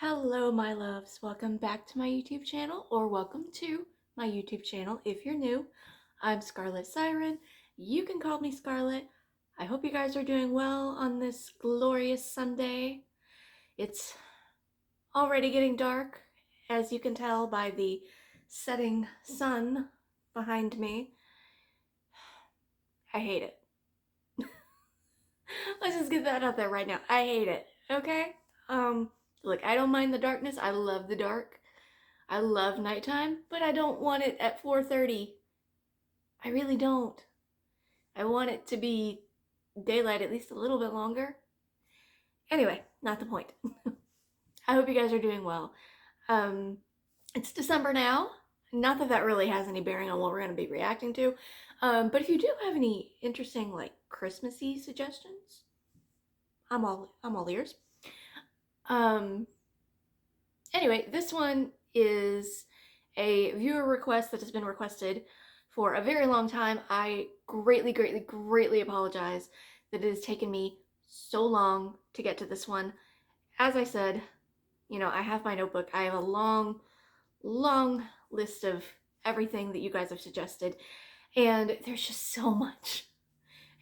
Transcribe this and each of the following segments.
Hello, my loves. Welcome back to my YouTube channel, or welcome to my YouTube channel if you're new. I'm Scarlet Siren. You can call me Scarlet. I hope you guys are doing well on this glorious Sunday. It's already getting dark, as you can tell by the setting sun behind me. I hate it. Let's just get that out there right now. I hate it, okay? Look, I don't mind the darkness. I love the dark. I love nighttime, but I don't want it at 4:30. I really don't. I want it to be daylight at least a little bit longer. Anyway, not the point. I hope you guys are doing well. Um, it's December now. Not that that really has any bearing on what we're going to be reacting to. But if you do have any interesting, like, Christmassy suggestions, I'm all ears. Um, anyway, this one is a viewer request that has been requested for a very long time. I greatly apologize that it has taken me so long to get to this one. As I said, I have my notebook. I have a long list of everything that you guys have suggested, and there's just so much.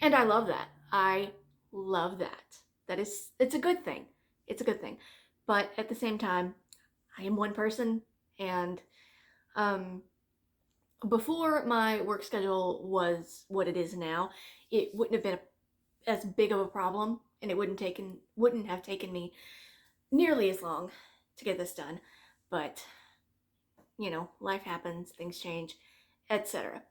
And I love that. I love that. It's a good thing. It's a good thing. But at the same time, I am one person, and before my work schedule was what it is now, it wouldn't have been as big of a problem, and it wouldn't have taken me nearly as long to get this done. But life happens, things change, etc.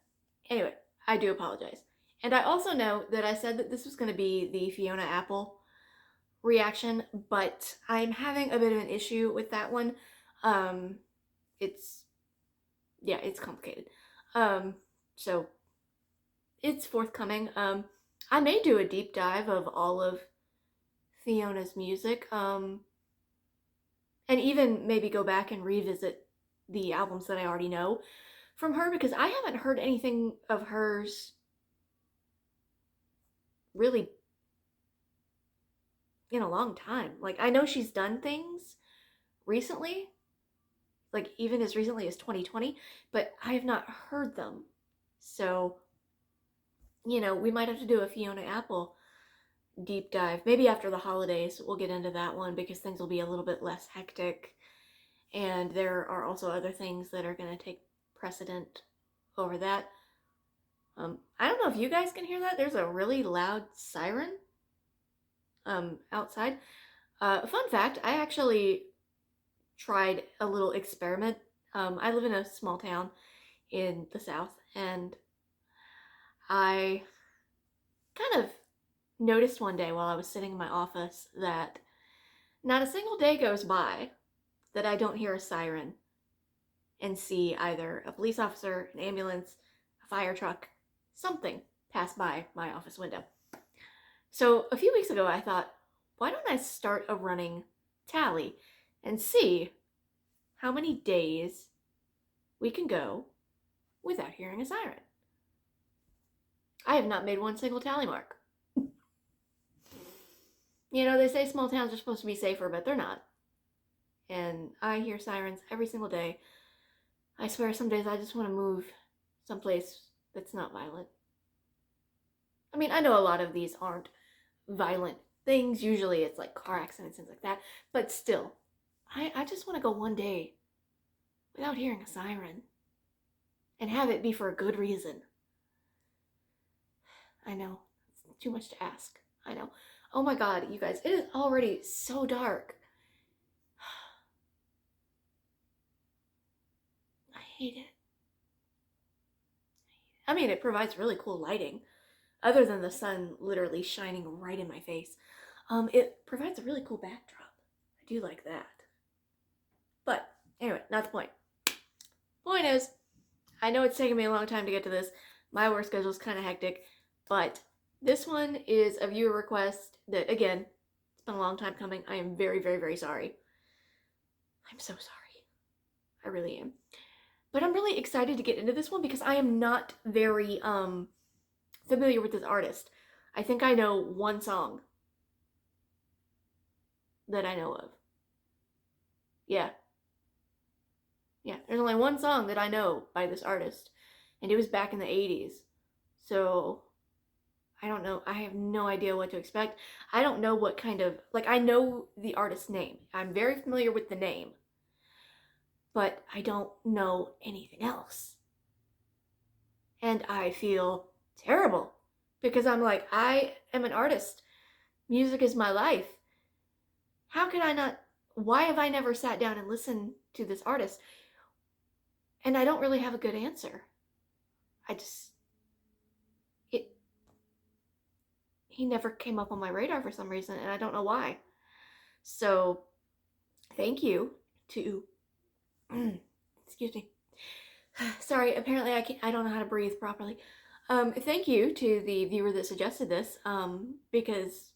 Anyway, I do apologize. And I also know that I said that this was going to be the Fiona Apple reaction, but I'm having a bit of an issue with that one. It's complicated. So it's forthcoming. I may do a deep dive of all of Fiona's music, and even maybe go back and revisit the albums that I already know from her, because I haven't heard anything of hers really in a long time. Like, I know she's done things recently, like even as recently as 2020, but I have not heard them. So, we might have to do a Fiona Apple deep dive. Maybe after the holidays, we'll get into that one because things will be a little bit less hectic. And there are also other things that are going to take precedent over that. I don't know if you guys can hear that. There's a really loud siren outside. Fun fact, I actually tried a little experiment. I live in a small town in the South, and I kind of noticed one day while I was sitting in my office that not a single day goes by that I don't hear a siren and see either a police officer, an ambulance, a fire truck, something pass by my office window. So a few weeks ago I thought, why don't I start a running tally and see how many days we can go without hearing a siren. I have not made one single tally mark. They say small towns are supposed to be safer, but they're not. And I hear sirens every single day. I swear some days I just want to move someplace that's not violent. I mean, I know a lot of these aren't violent things. Usually it's like car accidents, things like that. But still, I just want to go one day without hearing a siren and have it be for a good reason. I know, it's too much to ask. I know. Oh my god, you guys, it is already so dark. I hate it. I mean, it provides really cool lighting, other than the sun literally shining right in my face. It provides a really cool backdrop. I do like that. But anyway, not the point. Point is, I know it's taken me a long time to get to this. My work schedule is kind of hectic, but this one is a viewer request that, again, it's been a long time coming. I am very sorry. I'm so sorry. I really am. But I'm really excited to get into this one because I am not very familiar with this artist. I think I know one song that I know of. Yeah. Yeah. There's only one song that I know by this artist, and it was back in the 80s. So I don't know. I have no idea what to expect. I don't know what kind of, like, I know the artist's name. I'm very familiar with the name, but I don't know anything else. And I feel terrible because I'm like, I am an artist. Music is my life. How could I not? Why have I never sat down and listened to this artist? And I don't really have a good answer. I just, it, he never came up on my radar for some reason, and I don't know why. So, thank you to, excuse me. Sorry, apparently I don't know how to breathe properly. Thank you to the viewer that suggested this, because,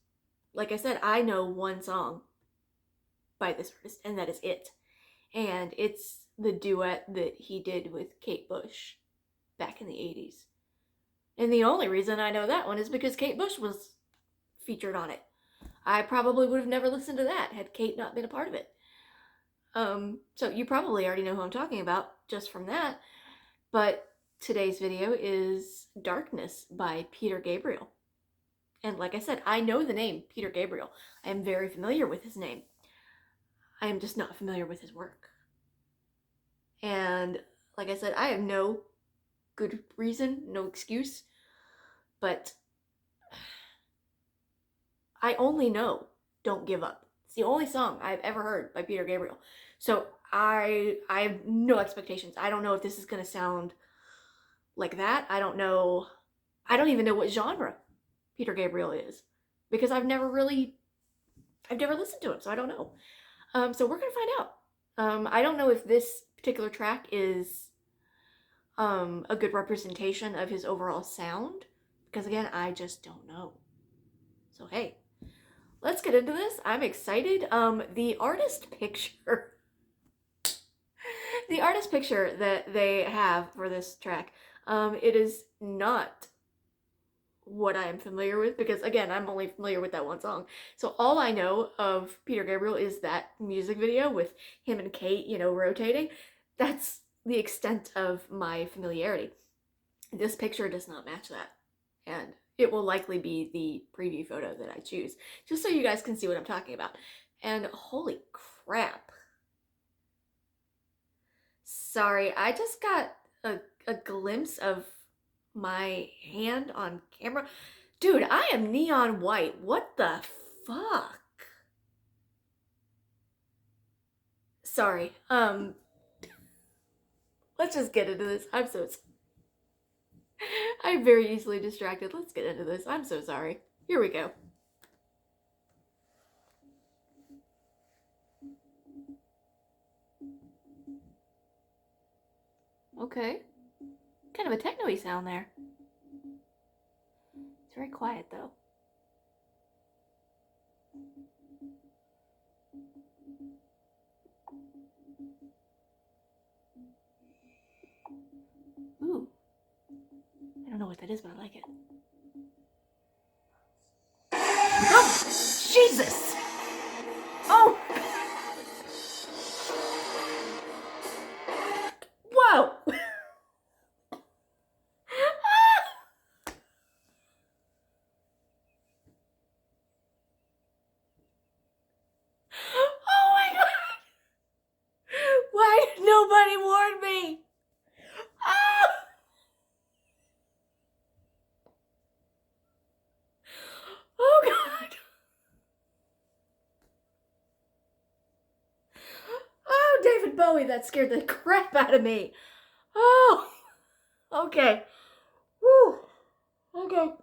like I said, I know one song by this artist, and that is it. And it's the duet that he did with Kate Bush back in the 80s. And the only reason I know that one is because Kate Bush was featured on it. I probably would have never listened to that had Kate not been a part of it. So you probably already know who I'm talking about just from that. But today's video is Darkness by Peter Gabriel. And like I said, I know the name Peter Gabriel. I am very familiar with his name. I am just not familiar with his work. And like I said, I have no good reason, no excuse, but I only know Don't Give Up. It's the only song I've ever heard by Peter Gabriel. So I have no expectations. I don't know if this is going to sound like that. I don't know. I don't even know what genre Peter Gabriel is because I've never listened to him, so I don't know. So we're going to find out. I don't know if this particular track is a good representation of his overall sound because, again, I just don't know. So, hey, let's get into this. I'm excited. The artist picture that they have for this track, it is not what I am familiar with because, again, I'm only familiar with that one song. So all I know of Peter Gabriel is that music video with him and Kate, rotating. That's the extent of my familiarity. This picture does not match that. And it will likely be the preview photo that I choose, just so you guys can see what I'm talking about. And holy crap. Sorry, I just got a glimpse of my hand on camera. Dude, I am neon white. What the fuck? Sorry. Let's just get into this. I'm very easily distracted. Let's get into this. I'm so sorry. Here we go. Okay. Kind of a techno-y sound there. It's very quiet though. Ooh. I don't know what that is, but I like it. Oh, Jesus! Oh! Whoa! Oh my god! Why did nobody warn me? Oh! Oh god! Oh, David Bowie, that scared the crap out of me. Oh! Okay. Whew. Okay.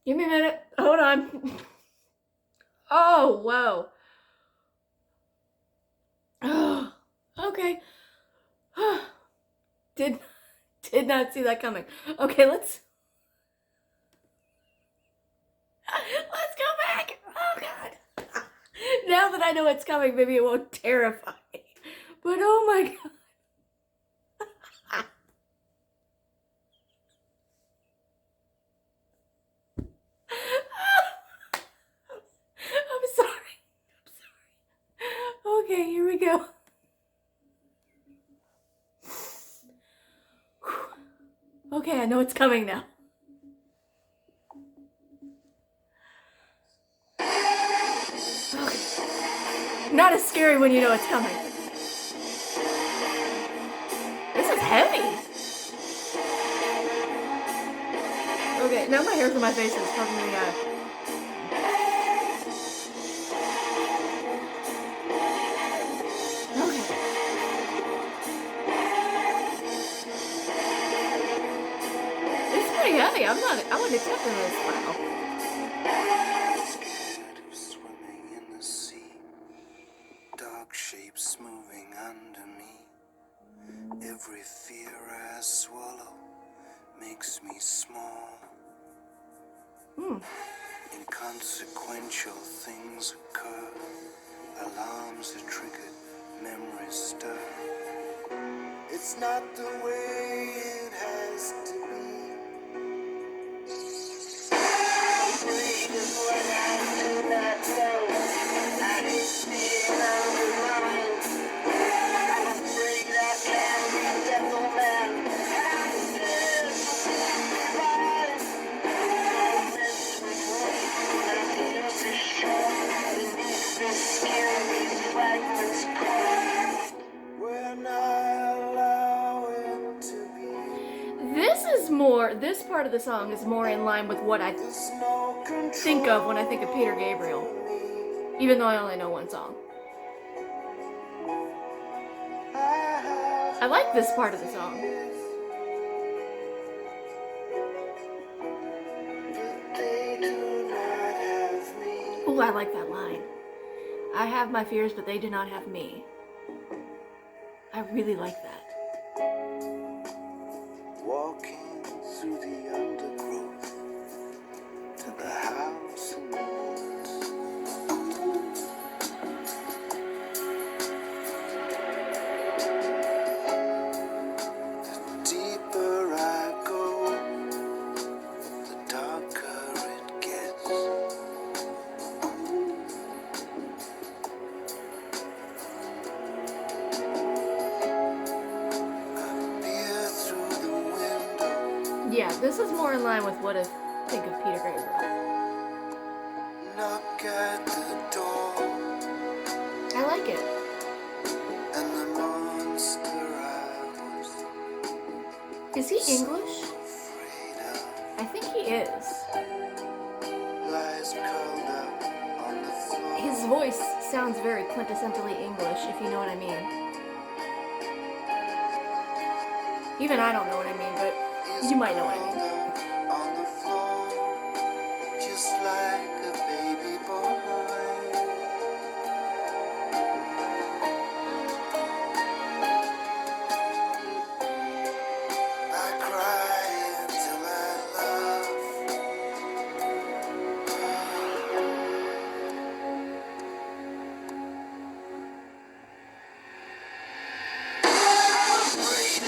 Give me a minute. Hold on. Oh, whoa. Oh, okay. Did not see that coming. Okay, let's go back. Oh god. Now that I know what's coming, maybe it won't terrify me. But oh my god. I'm sorry. Okay, here we we go. Okay, I know it's coming now. Okay. Not as scary when you know it's coming. This is heavy. Okay, now my hair's on my face is fucking me out. Okay. It's pretty heavy. I wouldn't expect this. Wow. Scared of swimming in the sea, dark shapes moving under me. Every fear I swallow makes me small. Inconsequential things occur. Alarms are triggered, memories stir. It's not the way it has to be. Afraid of what I do not know. I hate being undermined. I'm afraid I can be devil man. I'm scared to survive. I'm messed with what I feel to show. Beneath the skin, these fragments grow. When I allow it to be. This part of the song is more in line with what I think of when I think of Peter Gabriel. Even though I only know one song. I like this part of the song. Ooh, I like that line. I have my fears, but they do not have me. I really like that. Walking through the undergrowth to the house in the woods. The deeper I go, the darker it gets. Yeah, this is more in line with what I think of Peter Gabriel. Knock at the door. I like it. And the monster I was Is he English? afraid of I think he is. lies curled up on the floor. His voice sounds very quintessentially English, if you know what I mean. Even I don't know what I mean, but you might know what I mean. On the floor, just like a baby boy. I cry until I laugh.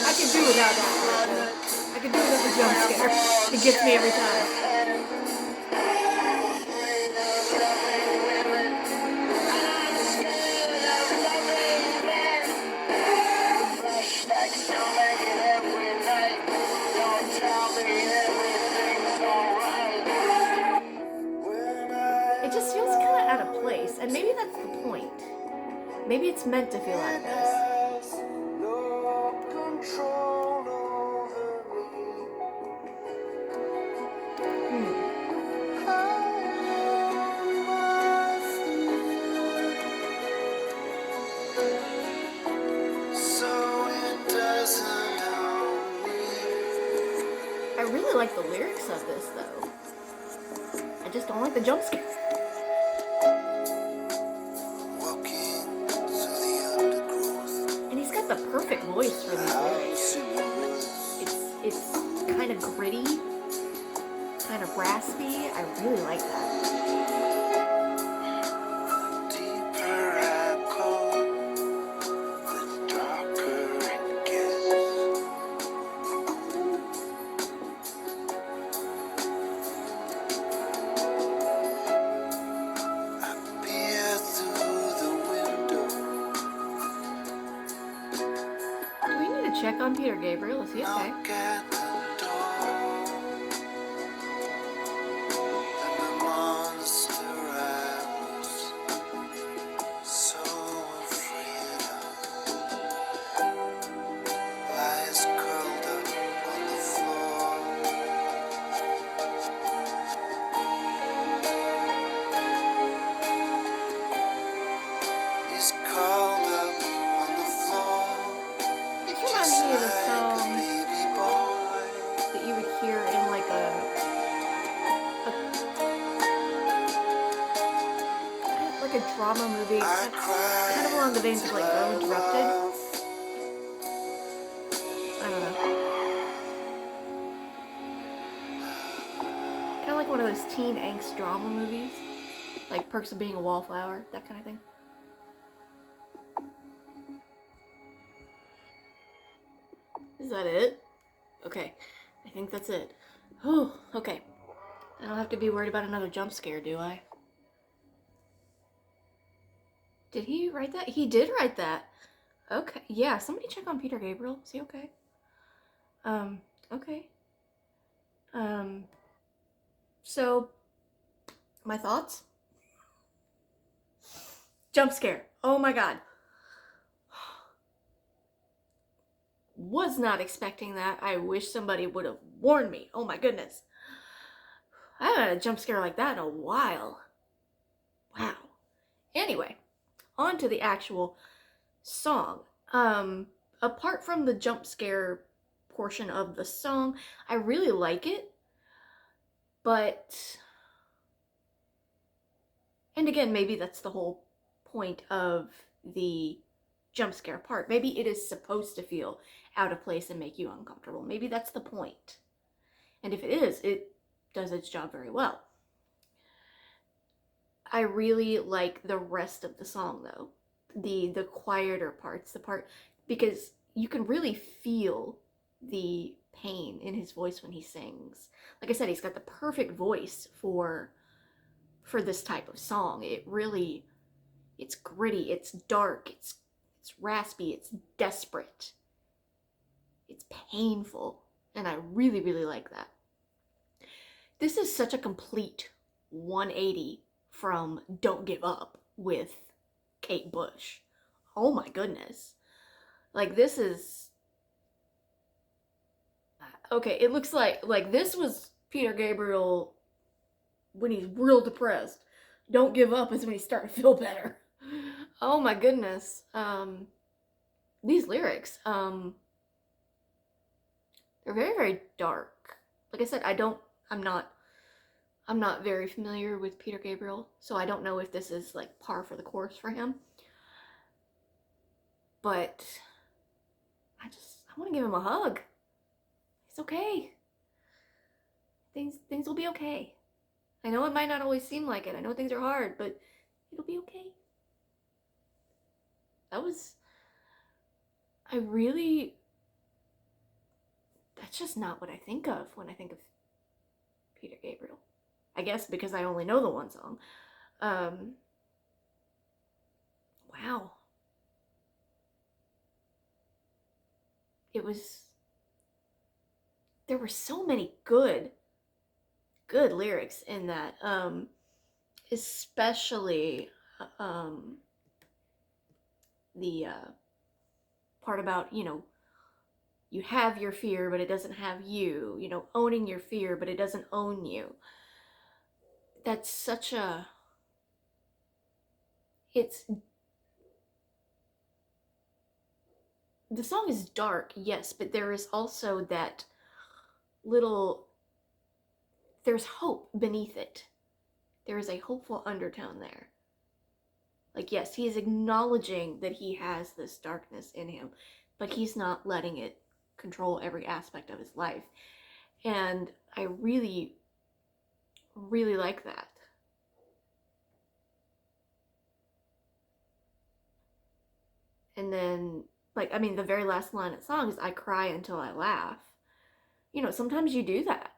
I could do without that. I could do without the jump scare. It gets me every time. It just feels kind of out of place, and maybe that's the point. Maybe it's meant to feel out of place. No control over me. So it doesn't own me. I really like the lyrics of this, though. I just don't like the jump scare. Walking through the undergrowth. And he's got the perfect voice for these lyrics. House in the woods. It's kind of gritty, kind of raspy. I really like that. Deeper I go, the darker it gets. I peer through the window check on Peter Gabriel. Is he okay? Knock at the door, and the monster I was so afraid of lies curled up on the floor. He's curled up on the floor, This reminds just me of a like a song baby boy. that you would hear in like a drama movie, I kind of along the veins of like Girl Interrupted. I don't know. Kind of like one of those teen angst drama movies, like Perks of Being a Wallflower, that kind of thing. Is that it? Okay, I think that's it. Oh, okay. I don't have to be worried about another jump scare, do I? Did he write that? He did write that. Okay, yeah, somebody check on Peter Gabriel. Is he okay? Okay. So, my thoughts? Jump scare. Oh my god. Was not expecting that. I wish somebody would have warned me. Oh my goodness. I haven't had a jump scare like that in a while. Wow. Anyway, on to the actual song. Apart from the jump scare portion of the song, I really like it. But, and again, maybe that's the whole point of the jump scare part. Maybe it is supposed to feel out of place and make you uncomfortable. Maybe that's the point. And if it is, it does its job very well. I really like the rest of the song though. The quieter parts, the part, because you can really feel the pain in his voice when he sings. Like I said, he's got the perfect voice for this type of song. It's gritty, it's dark, it's raspy, it's desperate, it's painful, and I really, really like that. This is such a complete 180 from Don't Give Up with Kate Bush. Oh my goodness. Like, this is... Okay, it looks like this was Peter Gabriel when he's real depressed. Don't Give Up is when he's starting to feel better. Oh my goodness. These lyrics, they're very, very dark. Like I said, I'm not very familiar with Peter Gabriel, so I don't know if this is like par for the course for him. But I want to give him a hug. It's okay. Things will be okay. I know it might not always seem like it. I know things are hard, but it'll be okay. That's just not what I think of when I think of Peter Gabriel. I guess because I only know the one song. Wow. There were so many good lyrics in that. Especially, the part about, you have your fear, but it doesn't have you. Owning your fear, but it doesn't own you. That's such a... The song is dark, yes, but there is also that little... There's hope beneath it. There is a hopeful undertone there. Like, yes, he is acknowledging that he has this darkness in him, but he's not letting it control every aspect of his life. And I really, really like that. And then, the very last line of the song is, I cry until I laugh. Sometimes you do that.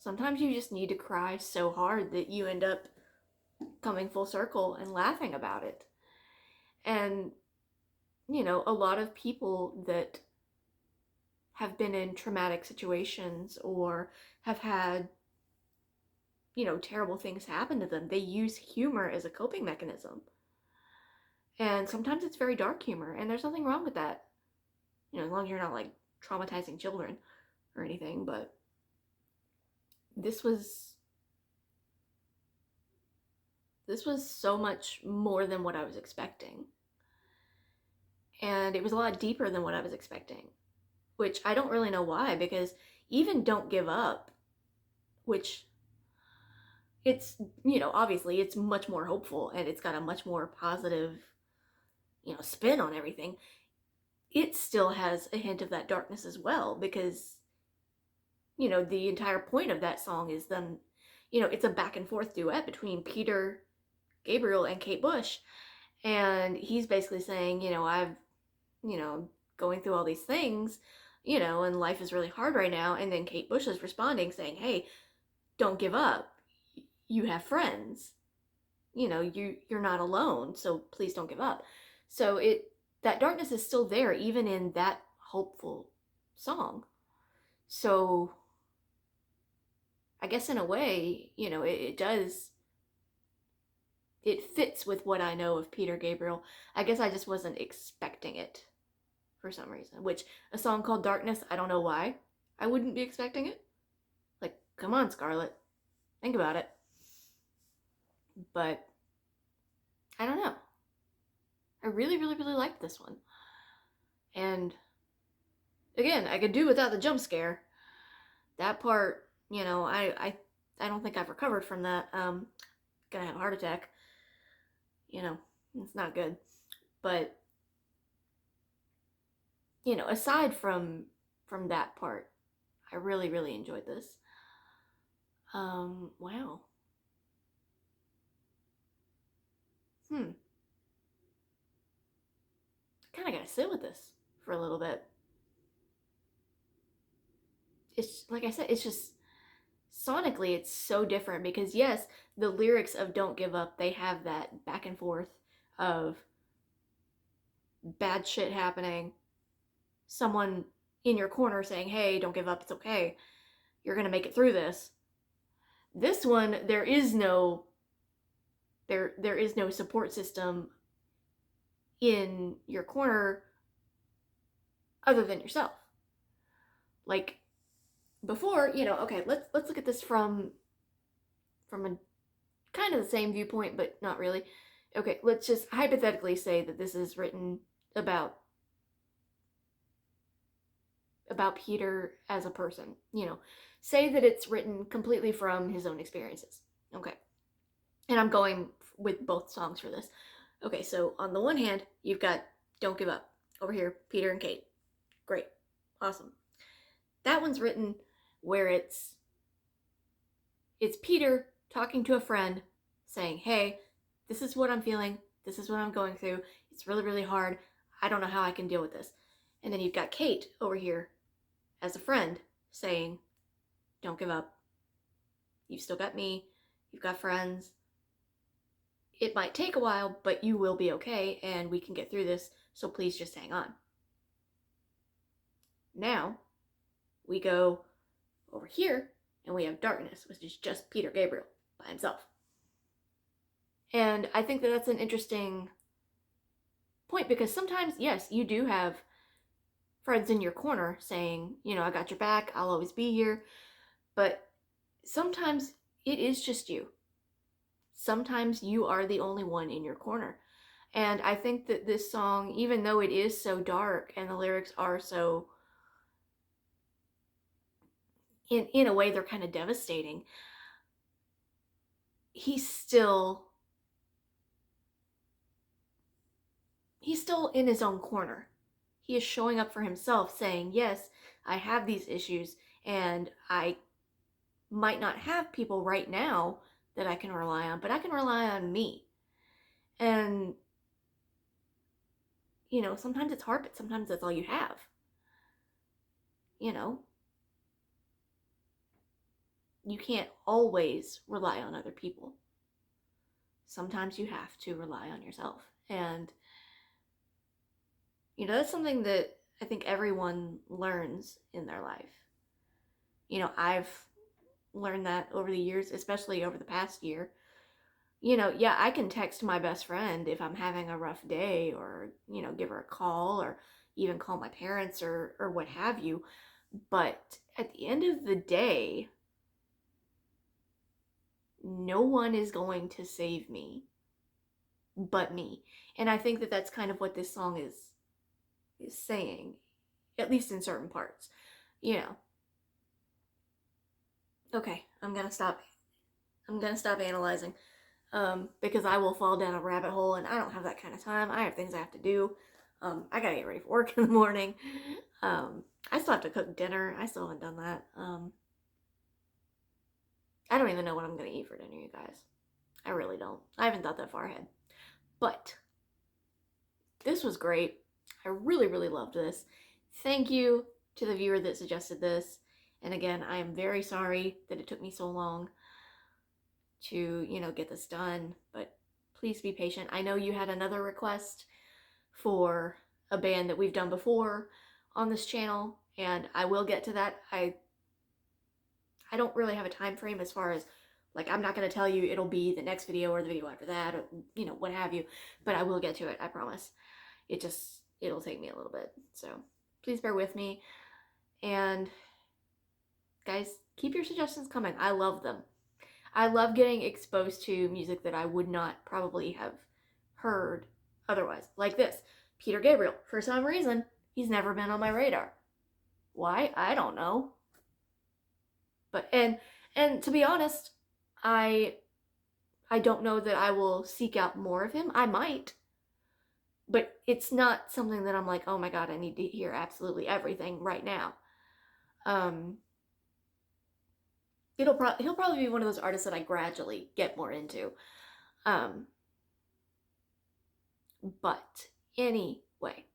Sometimes you just need to cry so hard that you end up coming full circle and laughing about it. And, a lot of people that have been in traumatic situations or have had, terrible things happen to them. They use humor as a coping mechanism. And sometimes it's very dark humor, and there's nothing wrong with that. As long as you're not like traumatizing children or anything, but this was so much more than what I was expecting. And it was a lot deeper than what I was expecting, which I don't really know why, because even Don't Give Up, which it's, obviously it's much more hopeful and it's got a much more positive, spin on everything. It still has a hint of that darkness as well, because, the entire point of that song is them, it's a back and forth duet between Peter Gabriel and Kate Bush. And he's basically saying, I've, going through all these things, and life is really hard right now. And then Kate Bush is responding saying, hey, don't give up. You have friends. You're not alone, so please don't give up. So that darkness is still there even in that hopeful song. So I guess in a way, it does, it fits with what I know of Peter Gabriel. I guess I just wasn't expecting it for some reason, which a song called Darkness, I don't know why I wouldn't be expecting it. Like, come on, Scarlett, think about it. But I don't know. I really, really, really liked this one. And again, I could do without the jump scare. That part, I don't think I've recovered from that. Gonna have a heart attack. It's not good. But aside from that part, I really, really enjoyed this. Wow. Kind of gotta sit with this for a little bit. It's like I said, it's just sonically it's so different, because yes, the lyrics of Don't Give Up, they have that back and forth of bad shit happening, someone in your corner saying, hey, don't give up, it's okay, you're gonna make it through this. This one, there is no support system in your corner other than yourself. Like before, okay, let's look at this from a kind of the same viewpoint, but not really. Okay, let's just hypothetically say that this is written about Peter as a person. Say that it's written completely from his own experiences. Okay. And I'm going with both songs for this. Okay, so on the one hand, you've got Don't Give Up. Over here, Peter and Kate. Great. Awesome. That one's written where it's Peter talking to a friend saying, hey, this is what I'm feeling. This is what I'm going through. It's really, really hard. I don't know how I can deal with this. And then you've got Kate over here as a friend saying, don't give up. You've still got me. You've got friends. It might take a while, but you will be okay, and we can get through this, so please just hang on. Now, we go over here, and we have Darkness, which is just Peter Gabriel by himself. And I think that that's an interesting point, because sometimes, yes, you do have friends in your corner saying, I got your back, I'll always be here, but sometimes it is just you. Sometimes you are the only one in your corner. And I think that this song, even though it is so dark and the lyrics are so, in a way, they're kind of devastating, he's still in his own corner. He is showing up for himself, saying, yes, I have these issues, and I might not have people right now that I can rely on, but I can rely on me. And, sometimes it's hard, but sometimes that's all you have. You can't always rely on other people. Sometimes you have to rely on yourself. And, that's something that I think everyone learns in their life. You know, I've learned that over the years, especially over the past year. You know, yeah, I can text my best friend if I'm having a rough day, or, you know, give her a call, or even call my parents, or what have you. But at the end of the day, no one is going to save me but me. And I think that that's kind of what this song is saying, at least in certain parts. You know. Okay, I'm gonna stop. I'm gonna stop analyzing, because I will fall down a rabbit hole, and I don't have that kind of time. I have things I have to do. I gotta get ready for work in the morning. I still have to cook dinner. I still haven't done that. I don't even know what I'm gonna eat for dinner, you guys. I really don't. I haven't thought that far ahead. But this was great. I really, really loved this. Thank you to the viewer that suggested this. And again, I am very sorry that it took me so long to, you know, get this done, but please be patient. I know you had another request for a band that we've done before on this channel, and I will get to that. I don't really have a time frame as far as, like, I'm not going to tell you it'll be the next video or the video after that, or, you know, what have you, but I will get to it, I promise. It'll take me a little bit, so please bear with me. And guys, keep your suggestions coming. I love them. I love getting exposed to music that I would not probably have heard otherwise. Like this, Peter Gabriel. For some reason, he's never been on my radar. Why? I don't know. But and to be honest, I don't know that I will seek out more of him. I might. But it's not something that I'm like, "Oh my god, I need to hear absolutely everything right now." Um he'll probably be one of those artists that I gradually get more into. Um But anyway,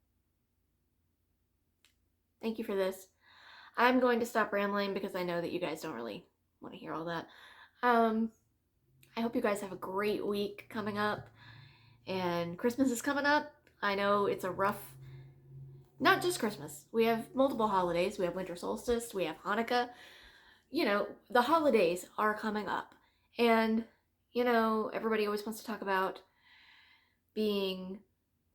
thank you for this. I'm going to stop rambling because I know that you guys don't really want to hear all that. I hope you guys have a great week coming up, and Christmas is coming up. I know it's a rough, not just Christmas. We have multiple holidays. We have winter solstice, we have Hanukkah. You know, the holidays are coming up. And, you know, everybody always wants to talk about being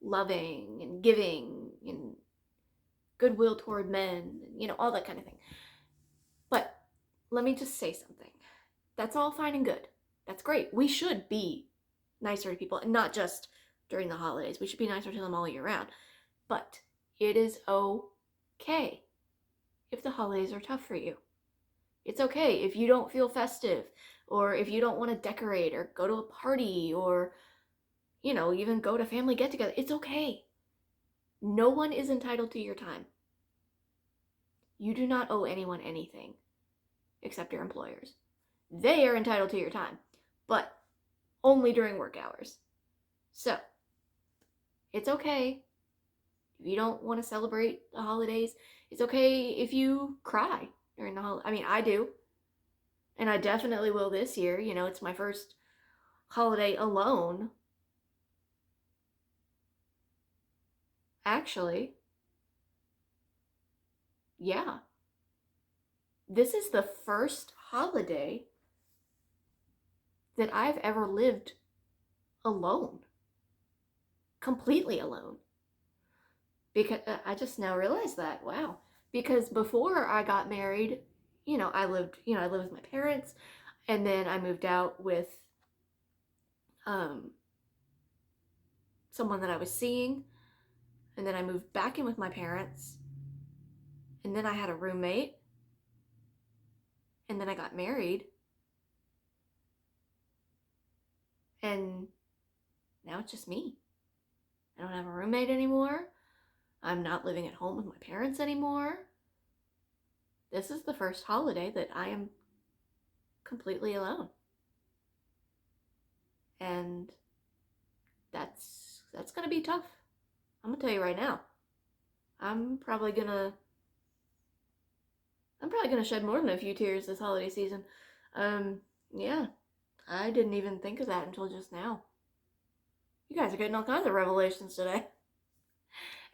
loving and giving and goodwill toward men, you know, all that kind of thing. But let me just say something. That's all fine and good. That's great. We should be nicer to people, and not just during the holidays. We should be nicer to them all year round. But it is okay if the holidays are tough for you. It's okay if you don't feel festive, or if you don't want to decorate or go to a party, or, you know, even go to family get-together. It's okay. No one is entitled to your time. You do not owe anyone anything except your employers. They are entitled to your time, but only during work hours. So, it's okay if you don't want to celebrate the holidays. It's okay if you cry during the holiday. I mean, I do. And I definitely will this year. You know, it's my first holiday alone. Actually, yeah. This is the first holiday that I've ever lived alone. Completely alone. Because I just now realized that. Wow. Because before I got married, you know, I lived with my parents, and then I moved out with someone that I was seeing, and then I moved back in with my parents, and then I had a roommate, and then I got married, and now it's just me. I don't have a roommate anymore. I'm not living at home with my parents anymore. This is the first holiday that I am completely alone. And that's gonna be tough. I'm gonna tell you right now. I'm probably gonna shed more than a few tears this holiday season. Yeah, I didn't even think of that until just now. You guys are getting all kinds of revelations today.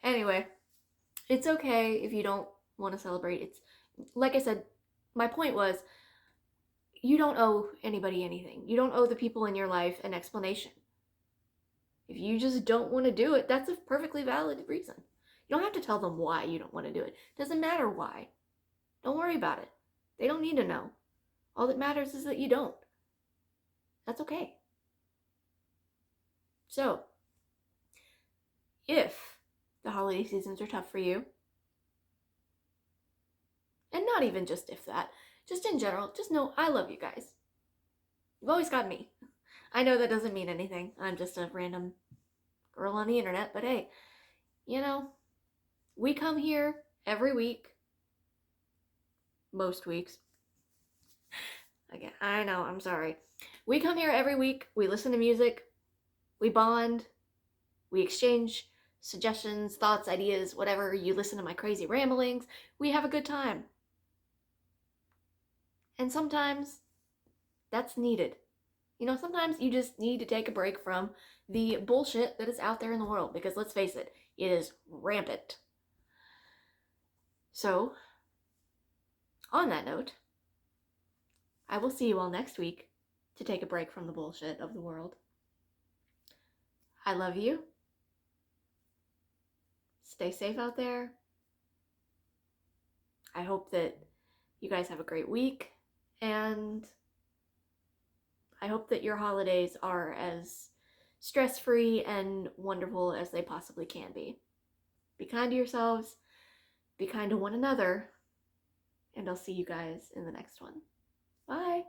Anyway, It's okay if you don't want to celebrate. It's like I said, my point was you don't owe anybody anything. You don't owe the people in your life an explanation. If you just don't want to do it, that's a perfectly valid reason. You don't have to tell them why you don't want to do it. It doesn't matter why. Don't worry about it. They don't need to know. All that matters is that you don't. That's okay. So, if the holiday seasons are tough for you, and not even just if that, just in general, just know I love you guys. You've always got me. I know that doesn't mean anything. I'm just a random girl on the internet, but hey, you know, we come here every week, most weeks. Again, I know, I'm sorry. We come here every week, we listen to music, we bond, we exchange suggestions, thoughts, ideas, whatever. You listen to my crazy ramblings, we have a good time. And sometimes that's needed. You know, sometimes you just need to take a break from the bullshit that is out there in the world, because let's face it, it is rampant. So, on that note, I will see you all next week to take a break from the bullshit of the world. I love you. Stay safe out there. I hope that you guys have a great week, and I hope that your holidays are as stress-free and wonderful as they possibly can be. Be kind to yourselves, be kind to one another, and I'll see you guys in the next one. Bye!